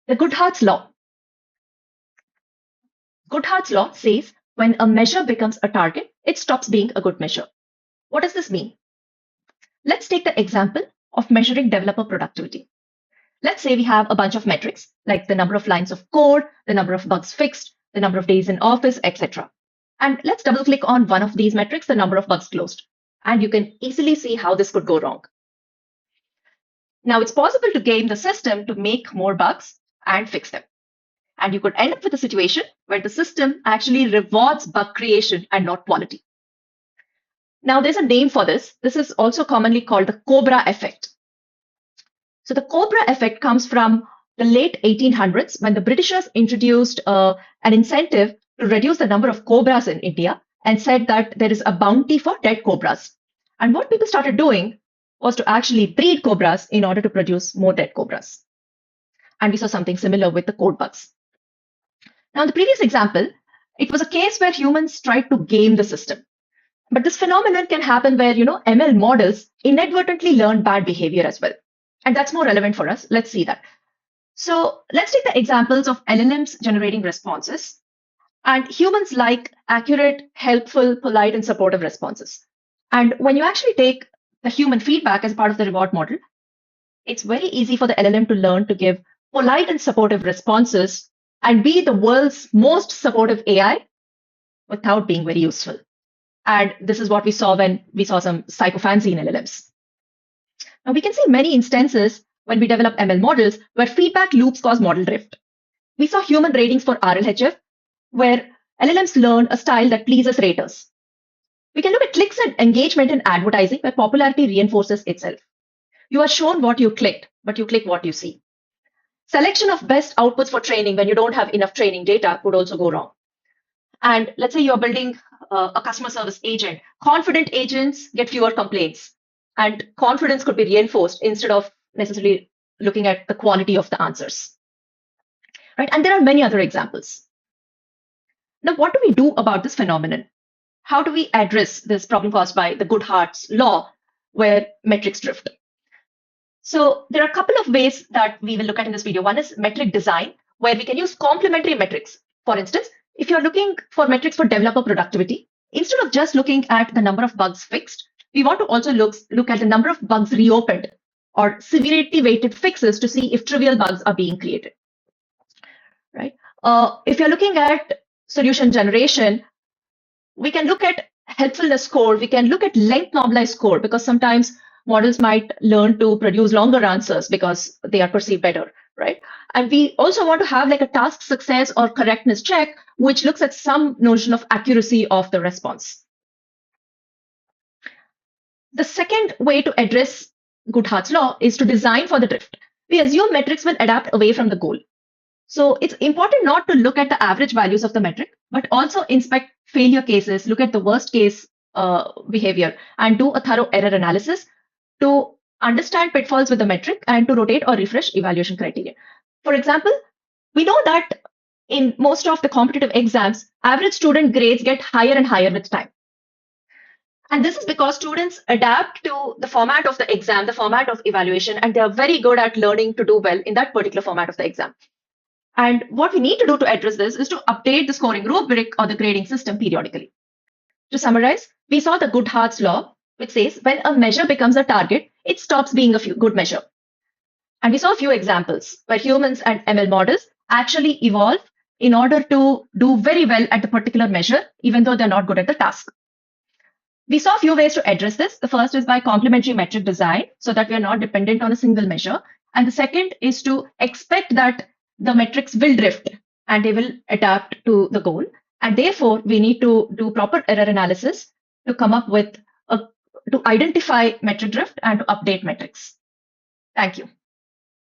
The Goodhart's law. Goodhart's law says when a measure becomes a target, it stops being a good measure. What does this mean? Let's take the example of measuring developer productivity. Let's say we have a bunch of metrics like the number of lines of code, the number of bugs fixed, the number of days in office, etc. And let's double click on one of these metrics, the number of bugs closed. And you can easily see how this could go wrong. Now it's possible to game the system to make more bugs and fix them. And you could end up with a situation where the system actually rewards bug creation and not quality. Now there's a name for this. This is also commonly called the Cobra Effect. So the Cobra Effect comes from the late 1800s when the Britishers introduced an incentive to reduce the number of cobras in India and said that there is a bounty for dead cobras. And what people started doing was to actually breed cobras in order to produce more dead cobras. And we saw something similar with the code bugs. Now, in the previous example, it was a case where humans tried to game the system. But this phenomenon can happen where, ML models inadvertently learn bad behavior as well. And that's more relevant for us. Let's see that. So let's take the examples of LLMs generating responses. And humans like accurate, helpful, polite, and supportive responses. And when you actually take the human feedback as part of the reward model, it's very easy for the LLM to learn to give polite and supportive responses and be the world's most supportive AI without being very useful. And this is what we saw when we saw some sycophants in LLMs. Now we can see many instances when we develop ML models where feedback loops cause model drift. We saw human ratings for RLHF, where LLMs learn a style that pleases raters. We can look at clicks and engagement in advertising where popularity reinforces itself. You are shown what you clicked, but you click what you see. Selection of best outputs for training when you don't have enough training data could also go wrong. And let's say you're building a customer service agent. Confident agents get fewer complaints, and confidence could be reinforced instead of necessarily looking at the quality of the answers. Right? And there are many other examples. Now, what do we do about this phenomenon? How do we address this problem caused by the Goodhart's law where metrics drift? So there are a couple of ways that we will look at in this video. One is metric design, where we can use complementary metrics. For instance, if you're looking for metrics for developer productivity, instead of just looking at the number of bugs fixed, we want to also look at the number of bugs reopened or severity weighted fixes to see if trivial bugs are being created. Right? If you're looking at solution generation, we can look at helpfulness score. We can look at length normalized score because sometimes models might learn to produce longer answers because they are perceived better, right? And we also want to have like a task success or correctness check, which looks at some notion of accuracy of the response. The second way to address Goodhart's law is to design for the drift. We assume metrics will adapt away from the goal. So it's important not to look at the average values of the metric, but also inspect failure cases, look at the worst case behavior, and do a thorough error analysis to understand pitfalls with the metric and to rotate or refresh evaluation criteria. For example, we know that in most of the competitive exams, average student grades get higher and higher with time. And this is because students adapt to the format of the exam, the format of evaluation, and they are very good at learning to do well in that particular format of the exam. And what we need to do to address this is to update the scoring rubric or the grading system periodically. To summarize, we saw the Goodhart's law, which says when a measure becomes a target, it stops being a good measure. And we saw a few examples where humans and ML models actually evolve in order to do very well at the particular measure, even though they're not good at the task. We saw a few ways to address this. The first is by complementary metric design, so that we are not dependent on a single measure. And the second is to expect that the metrics will drift and they will adapt to the goal. And therefore, we need to do proper error analysis to come up with to identify metric drift and to update metrics. Thank you.